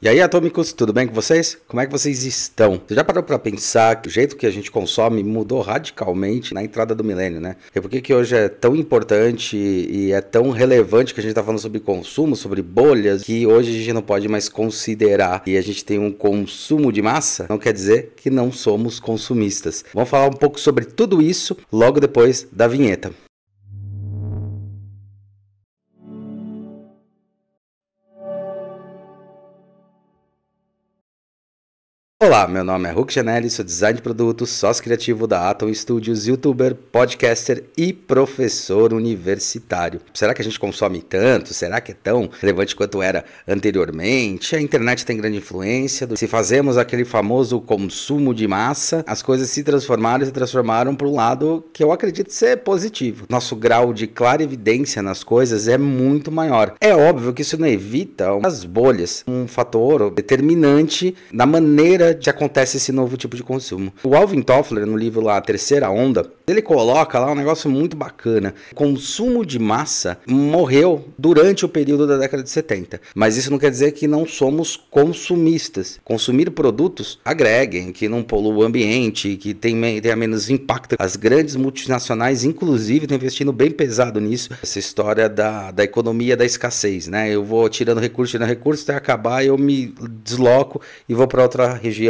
E aí, atômicos, tudo bem com vocês? Como é que vocês estão? Você já parou para pensar que o jeito que a gente consome mudou radicalmente na entrada do milênio, né? E por que hoje é tão importante e é tão relevante que a gente tá falando sobre consumo, sobre bolhas, que hoje a gente não pode mais considerar e a gente tem um consumo de massa? Não quer dizer que não somos consumistas. Vamos falar um pouco sobre tudo isso logo depois da vinheta. Olá, meu nome é Hulk Janelli, sou design de produtos, sócio criativo da Atom Studios, youtuber, podcaster e professor universitário. Será que a gente consome tanto? Será que é tão relevante quanto era anteriormente? A internet tem grande influência. Se fazemos aquele famoso consumo de massa, as coisas se transformaram para um lado que eu acredito ser positivo. Nosso grau de clarividência nas coisas é muito maior. É óbvio que isso não evita as bolhas, um fator determinante na maneira que acontece esse novo tipo de consumo. O Alvin Toffler, no livro lá, A Terceira Onda, ele coloca lá um negócio muito bacana. O consumo de massa morreu durante o período da década de 70. Mas isso não quer dizer que não somos consumistas. Consumir produtos agreguem, que não poluam o ambiente, que tenha menos impacto. As grandes multinacionais, inclusive, estão investindo bem pesado nisso. Essa história da economia da escassez, né? Eu vou tirando recurso, até acabar, eu me desloco e vou para outra região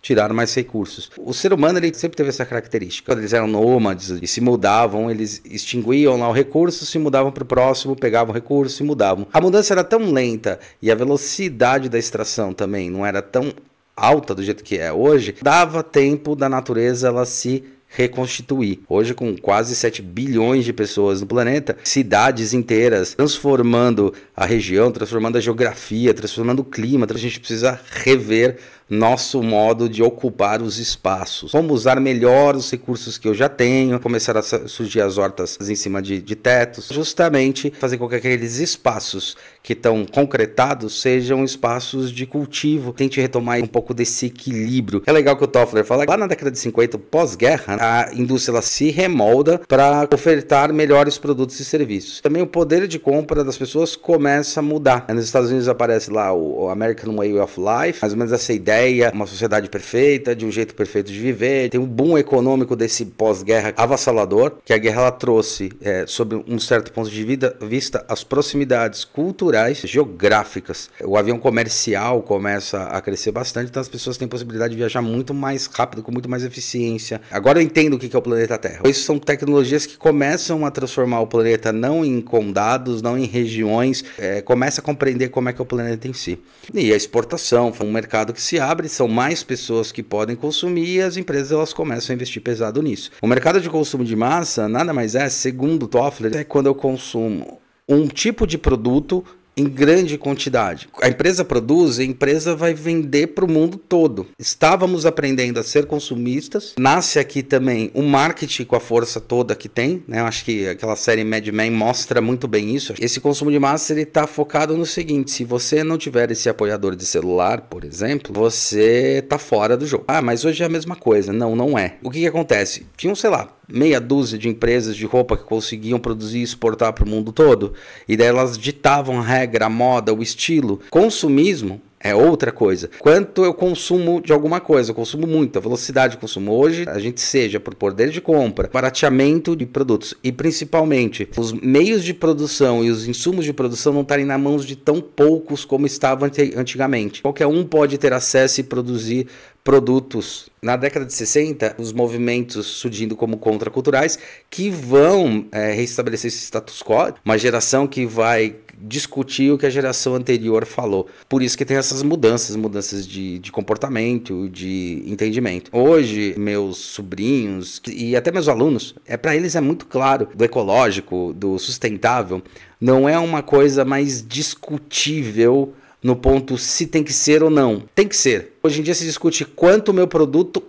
tirar mais recursos. O ser humano, ele sempre teve essa característica. Quando eles eram nômades e se mudavam, eles extinguiam lá o recurso, se mudavam para o próximo, pegavam o recurso e mudavam. A mudança era tão lenta e a velocidade da extração também não era tão alta do jeito que é hoje, dava tempo da natureza ela se reconstituir. Hoje, com quase 7 bilhões de pessoas no planeta, cidades inteiras transformando a região, transformando a geografia, transformando o clima, a gente precisa rever nosso modo de ocupar os espaços. Como usar melhor os recursos que eu já tenho, começar a surgir as hortas em cima de tetos, justamente fazer com que aqueles espaços que estão concretados sejam espaços de cultivo. Tente retomar um pouco desse equilíbrio. É legal que o Toffler fala que lá na década de 50, pós-guerra, a indústria ela se remolda para ofertar melhores produtos e serviços. Também o poder de compra das pessoas começa a mudar. Nos Estados Unidos aparece lá o American Way of Life, mais ou menos essa ideia, uma sociedade perfeita, de um jeito perfeito de viver. Tem um boom econômico desse pós-guerra avassalador, que a guerra ela trouxe, sob um certo ponto de vista, as proximidades culturais, geográficas. O avião comercial começa a crescer bastante, então as pessoas têm possibilidade de viajar muito mais rápido, com muito mais eficiência. Agora eu entendo o que é o planeta Terra. Isso são tecnologias que começam a transformar o planeta não em condados, não em regiões, começa a compreender como é que é o planeta em si. E a exportação, foi um mercado que se abre, são mais pessoas que podem consumir e as empresas elas começam a investir pesado nisso. O mercado de consumo de massa nada mais é, segundo Toffler, é quando eu consumo um tipo de produto em grande quantidade. A empresa produz, a empresa vai vender para o mundo todo. Estávamos aprendendo a ser consumistas. Nasce aqui também o marketing com a força toda que tem, né? Eu acho que aquela série Mad Men mostra muito bem isso. Esse consumo de massa ele está focado no seguinte: se você não tiver esse apoiador de celular, por exemplo, você está fora do jogo. Ah, mas hoje é a mesma coisa. Não, não é. O que acontece? Tinham, sei lá, meia dúzia de empresas de roupa que conseguiam produzir e exportar para o mundo todo, e daí elas ditavam a regra, a moda, o estilo. Consumismo é outra coisa. Quanto eu consumo de alguma coisa, eu consumo muito, a velocidade de consumo. Hoje, a gente seja por poder de compra, barateamento de produtos e principalmente os meios de produção e os insumos de produção não estarem nas mãos de tão poucos como estavam antigamente. Qualquer um pode ter acesso e produzir produtos. Na década de 60, os movimentos surgindo como contraculturais que vão restabelecer esse status quo, uma geração que vai discutir o que a geração anterior falou. Por isso que tem essas mudanças de comportamento, de entendimento. Hoje, meus sobrinhos e até meus alunos, para eles é muito claro, do ecológico, do sustentável, não é uma coisa mais discutível no ponto se tem que ser ou não. Tem que ser. Hoje em dia se discute quanto o meu produto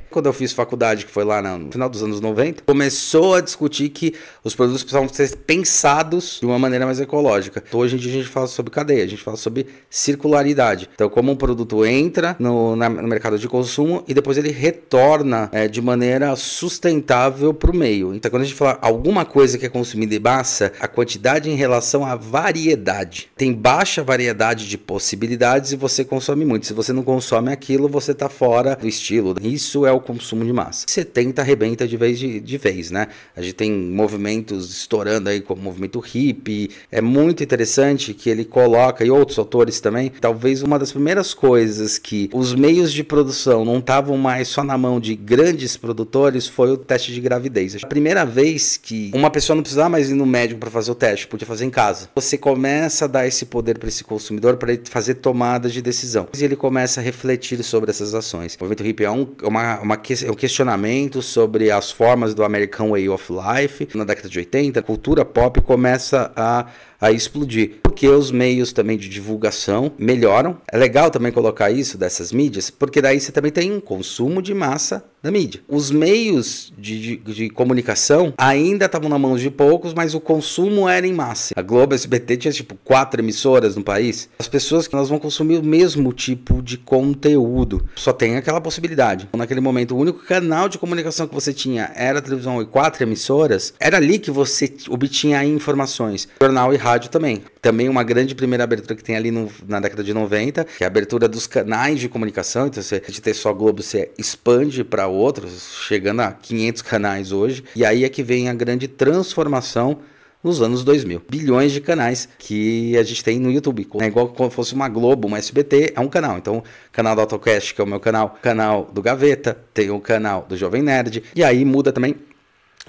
Quando eu fiz faculdade, que foi lá no final dos anos 90, começou a discutir que os produtos precisavam ser pensados de uma maneira mais ecológica. Então, hoje em dia a gente fala sobre cadeia, a gente fala sobre circularidade. Então, como um produto entra no mercado de consumo e depois ele retorna de maneira sustentável para o meio. Então, quando a gente fala alguma coisa que é consumida em massa, a quantidade em relação à variedade. Tem baixa variedade de possibilidades e você consome muito. Se você não consome aquilo, você está fora do estilo. Isso é o consumo de massa. 70 arrebenta de vez, né? A gente tem movimentos estourando aí, como o movimento hippie. É muito interessante que ele coloca, e outros autores também, talvez uma das primeiras coisas que os meios de produção não estavam mais só na mão de grandes produtores foi o teste de gravidez. A primeira vez que uma pessoa não precisava mais ir no médico para fazer o teste, podia fazer em casa. Você começa a dar esse poder para esse consumidor para ele fazer tomadas de decisão. E ele começa a refletir sobre essas ações. O movimento hippie é um questionamento sobre as formas do American Way of Life. Na década de 80, a cultura pop começa a explodir, porque os meios também de divulgação melhoram. É legal também colocar isso dessas mídias, porque daí você também tem um consumo de massa da mídia. Os meios de comunicação ainda estavam na mão de poucos, mas o consumo era em massa. A Globo, a SBT tinha tipo 4 emissoras no país. As pessoas que nós vão consumir o mesmo tipo de conteúdo. Só tem aquela possibilidade. Naquele momento, o único canal de comunicação que você tinha era a televisão e 4 emissoras. Era ali que você obtinha informações. Jornal e rádio também. Também uma grande primeira abertura que tem ali na década de 90, que é a abertura dos canais de comunicação. Então, você de ter só Globo, você expande para outros, chegando a 500 canais hoje. E aí é que vem a grande transformação nos anos 2000. Bilhões de canais que a gente tem no YouTube. É igual como fosse uma Globo, uma SBT, é um canal. Então, o canal do AutoCast, que é o meu canal, canal do Gaveta, tem o canal do Jovem Nerd. E aí muda também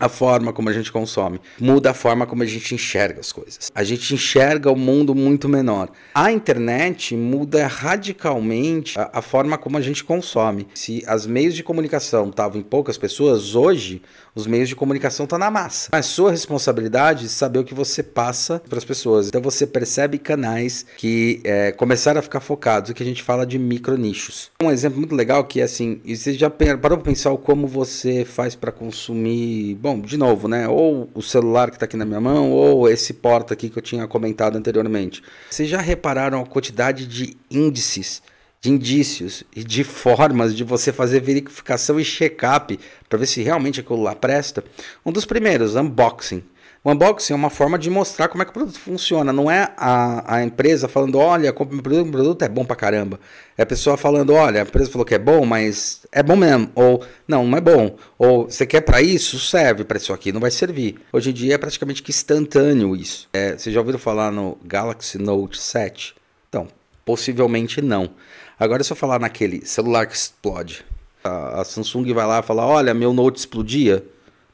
a forma como a gente consome, muda a forma como a gente enxerga as coisas. A gente enxerga o mundo muito menor. A internet muda radicalmente a forma como a gente consome. Se as meios de comunicação estavam em poucas pessoas, hoje os meios de comunicação estão na massa. É sua responsabilidade saber o que você passa para as pessoas. Então você percebe canais que começaram a ficar focados, o que a gente fala de micronichos. Um exemplo muito legal que é assim, você já parou para pensar como você faz para consumir. Bom, de novo, né? Ou o celular que está aqui na minha mão, ou esse porta aqui que eu tinha comentado anteriormente. Vocês já repararam a quantidade de índices, de indícios e de formas de você fazer verificação e check-up para ver se realmente aquilo lá presta? Um dos primeiros, unboxing. O unboxing é uma forma de mostrar como é que o produto funciona. Não é a empresa falando, olha, compre meu produto, o produto é bom pra caramba. É a pessoa falando, olha, a empresa falou que é bom, mas é bom mesmo. Ou, não é bom. Ou, você quer pra isso? Serve pra isso aqui, não vai servir. Hoje em dia é praticamente que instantâneo isso. Vocês já ouviram falar no Galaxy Note 7? Então, possivelmente não. Agora, se eu falar naquele celular que explode, a Samsung vai lá e fala, olha, meu Note explodia.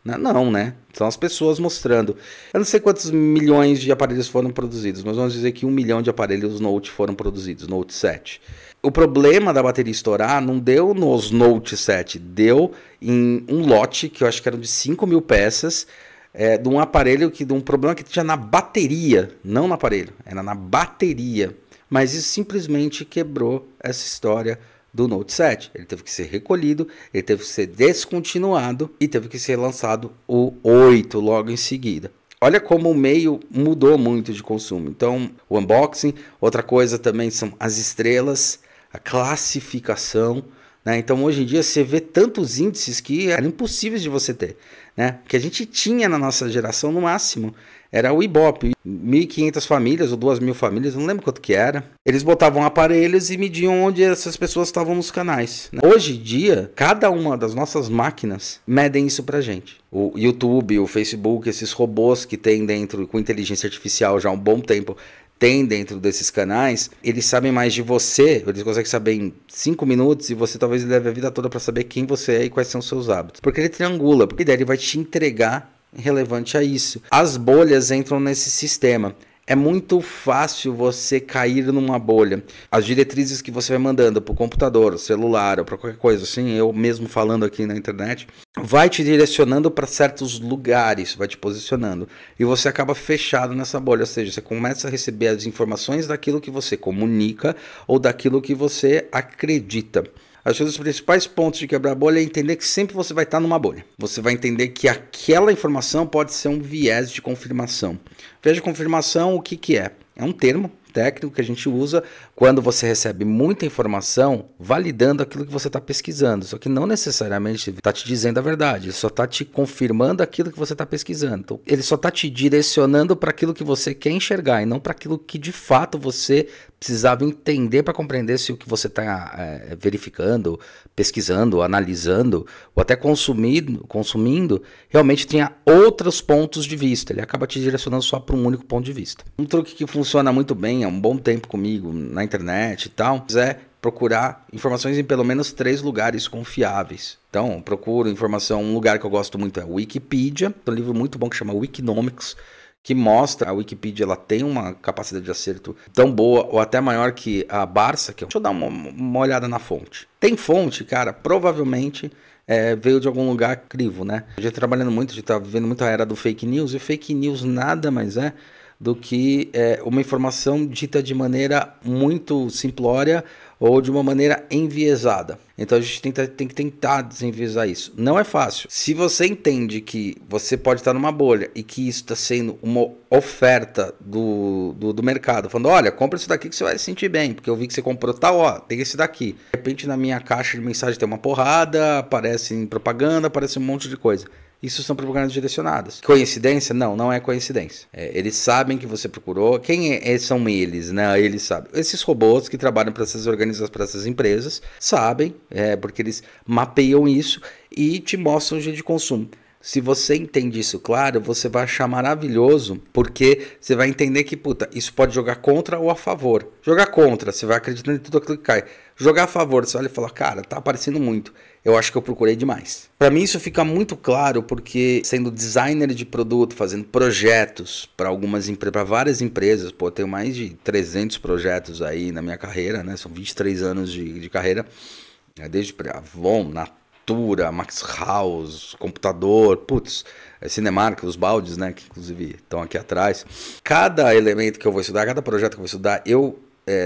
Não, né? São as pessoas mostrando. Eu não sei quantos milhões de aparelhos foram produzidos, mas vamos dizer que 1 milhão de aparelhos Note foram produzidos, Note 7. O problema da bateria estourar não deu nos Note 7, deu em um lote, que eu acho que eram de 5 mil peças, de um aparelho, de um problema que tinha na bateria, não no aparelho, era na bateria. Mas isso simplesmente quebrou essa história do Note 7. Ele teve que ser recolhido, ele teve que ser descontinuado e teve que ser lançado o 8 logo em seguida. Olha como o meio mudou muito de consumo. Então, o unboxing, outra coisa também são as estrelas, a classificação, né? Então, hoje em dia, você vê tantos índices que eram impossíveis de você ter, né? Que a gente tinha na nossa geração, no máximo, era o Ibope, 1.500 famílias ou 2.000 famílias, não lembro quanto que era. Eles botavam aparelhos e mediam onde essas pessoas estavam nos canais, né? Hoje em dia, cada uma das nossas máquinas medem isso pra gente. O YouTube, o Facebook, esses robôs que tem dentro, com inteligência artificial já há um bom tempo, tem dentro desses canais, eles sabem mais de você, eles conseguem saber em 5 minutos e você talvez leve a vida toda para saber quem você é e quais são os seus hábitos. Porque ele triangula, porque daí ele vai te entregar relevante a isso. As bolhas entram nesse sistema. É muito fácil você cair numa bolha. As diretrizes que você vai mandando para o computador, celular ou para qualquer coisa assim, eu mesmo falando aqui na internet, vai te direcionando para certos lugares, vai te posicionando. E você acaba fechado nessa bolha, ou seja, você começa a receber as informações daquilo que você comunica ou daquilo que você acredita. Acho que um dos principais pontos de quebrar a bolha é entender que sempre você vai estar numa bolha. Você vai entender que aquela informação pode ser um viés de confirmação. Viés de confirmação, o que que é? É um termo técnico que a gente usa quando você recebe muita informação validando aquilo que você está pesquisando. Só que não necessariamente está te dizendo a verdade, ele só está te confirmando aquilo que você está pesquisando. Então, ele só está te direcionando para aquilo que você quer enxergar e não para aquilo que de fato você precisava entender para compreender se o que você está verificando, pesquisando, analisando ou até consumindo realmente tinha outros pontos de vista. Ele acaba te direcionando só para um único ponto de vista. Um truque que funciona muito bem há um bom tempo comigo na internet e tal é procurar informações em pelo menos 3 lugares confiáveis. Então, procuro informação, um lugar que eu gosto muito é Wikipedia, tem um livro muito bom que chama Wikinomics, que mostra a Wikipedia, ela tem uma capacidade de acerto tão boa ou até maior que a Barça, que deixa eu dar uma olhada na fonte. Tem fonte, cara, provavelmente veio de algum lugar crivo, né? A gente tá trabalhando muito, a gente tá vivendo muito a era do fake news, e fake news nada mais é do que uma informação dita de maneira muito simplória ou de uma maneira enviesada. Então a gente tem que tentar desenviesar isso. Não é fácil. Se você entende que você pode estar numa bolha e que isso está sendo uma oferta do mercado, falando, olha, compra isso daqui que você vai se sentir bem, porque eu vi que você comprou tal, ó, tem esse daqui. De repente na minha caixa de mensagem tem uma porrada, aparece em propaganda, aparece um monte de coisa. Isso são propagandas direcionadas. Coincidência? Não, não é coincidência. Eles sabem que você procurou. Quem são eles, né? Eles sabem. Esses robôs que trabalham para essas organizações, para essas empresas, sabem, porque eles mapeiam isso e te mostram o jeito de consumo. Se você entende isso, claro, você vai achar maravilhoso, porque você vai entender que, puta, isso pode jogar contra ou a favor. Jogar contra, você vai acreditando em tudo aquilo que cai. Jogar a favor, você olha e fala, cara, tá aparecendo muito. Eu acho que eu procurei demais. Para mim isso fica muito claro porque sendo designer de produto, fazendo projetos para várias empresas, pô, eu tenho mais de 300 projetos aí na minha carreira, né? São 23 anos de carreira, desde Avon, Natura, Max House, computador, putz, Cinemark, os baldes, né, que inclusive estão aqui atrás. Cada elemento que eu vou estudar, cada projeto que eu vou estudar,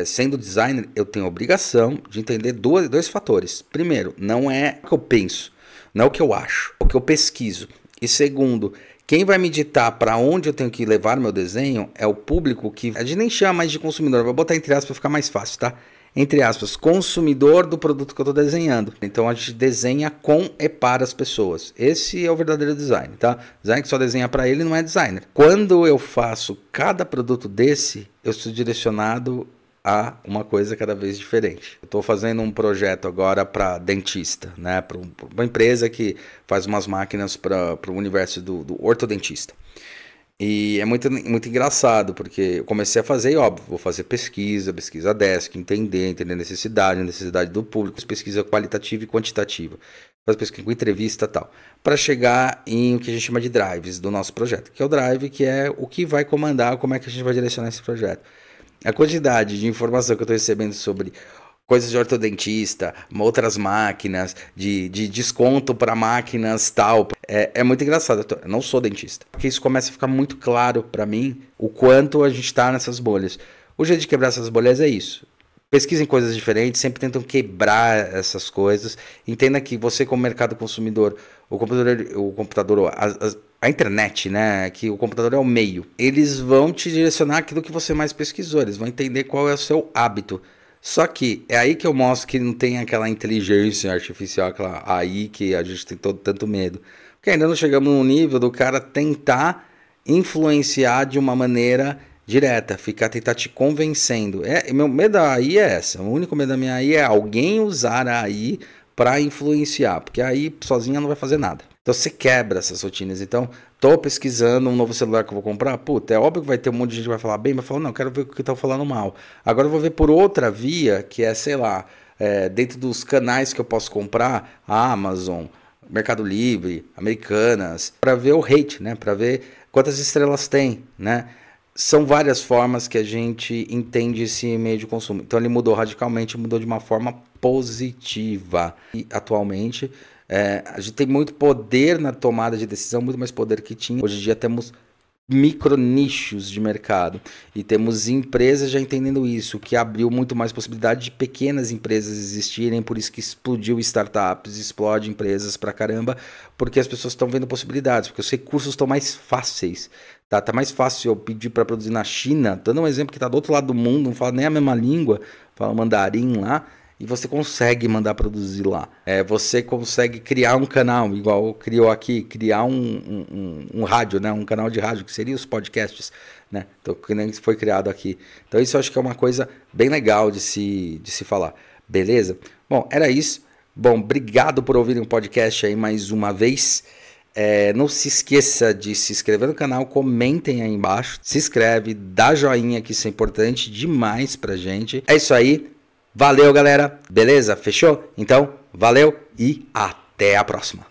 sendo designer, eu tenho a obrigação de entender dois fatores. Primeiro, não é o que eu penso, não é o que eu acho, é o que eu pesquiso. E segundo, quem vai me ditar para onde eu tenho que levar meu desenho é o público que a gente nem chama mais de consumidor, vou botar entre aspas para ficar mais fácil, tá? Entre aspas, consumidor do produto que eu estou desenhando. Então a gente desenha com e para as pessoas. Esse é o verdadeiro design, tá? Design que só desenha para ele não é designer. Quando eu faço cada produto desse, eu sou direcionado a uma coisa cada vez diferente. Eu estou fazendo um projeto agora para dentista, né? Para uma empresa que faz umas máquinas para o universo do ortodentista. E é muito engraçado, porque eu comecei a fazer, e óbvio, vou fazer pesquisa desk, entender a necessidade do público, pesquisa qualitativa e quantitativa, fazer pesquisa com entrevista e tal, para chegar em o que a gente chama de drives do nosso projeto, que é o drive, que é o que vai comandar, como é que a gente vai direcionar esse projeto. A quantidade de informação que eu estou recebendo sobre coisas de ortodentista, outras máquinas, de desconto para máquinas tal. É muito engraçado. Eu não sou dentista. Porque isso começa a ficar muito claro para mim o quanto a gente está nessas bolhas. O jeito de quebrar essas bolhas é isso. Pesquisem coisas diferentes, sempre tentam quebrar essas coisas. Entenda que você, como mercado consumidor, o computador, a internet, né? Que o computador é o meio. Eles vão te direcionar aquilo que você mais pesquisou. Eles vão entender qual é o seu hábito. Só que é aí que eu mostro que não tem aquela inteligência artificial, aquela AI que a gente tem tanto medo. Porque ainda não chegamos no nível do cara tentar influenciar de uma maneira direta, tentar te convencendo. Meu medo da AI é essa. O único medo da minha AI é alguém usar a AI para influenciar, porque a AI sozinha não vai fazer nada. Então você quebra essas rotinas. Então, tô pesquisando um novo celular que eu vou comprar. Puta, é óbvio que vai ter um monte de gente que vai falar bem, mas falar, não, quero ver o que estão falando mal. Agora eu vou ver por outra via, que é, sei lá, dentro dos canais que eu posso comprar, a Amazon, Mercado Livre, Americanas, para ver o rate, né? Para ver quantas estrelas tem, né? São várias formas que a gente entende esse meio de consumo. Então ele mudou radicalmente, mudou de uma forma positiva. E atualmente a gente tem muito poder na tomada de decisão, muito mais poder que tinha. Hoje em dia temos micronichos de mercado. E temos empresas já entendendo isso, que abriu muito mais possibilidade de pequenas empresas existirem, por isso que explodiu startups, explode empresas pra caramba, porque as pessoas estão vendo possibilidades, porque os recursos estão mais fáceis. Tá mais fácil eu pedir para produzir na China, dando um exemplo que tá do outro lado do mundo, não fala nem a mesma língua, fala mandarim lá, e você consegue mandar produzir lá. Você consegue criar um canal, igual criou aqui, criar um rádio, né? Um canal de rádio, que seria os podcasts, né? Então, que nem foi criado aqui. Então isso eu acho que é uma coisa bem legal de se falar. Beleza? Bom, era isso. Bom, obrigado por ouvirem o podcast aí mais uma vez. Não se esqueça de se inscrever no canal, comentem aí embaixo, se inscreve, dá joinha, que isso é importante demais pra gente. É isso aí. Valeu, galera. Beleza? Fechou? Então, valeu e até a próxima.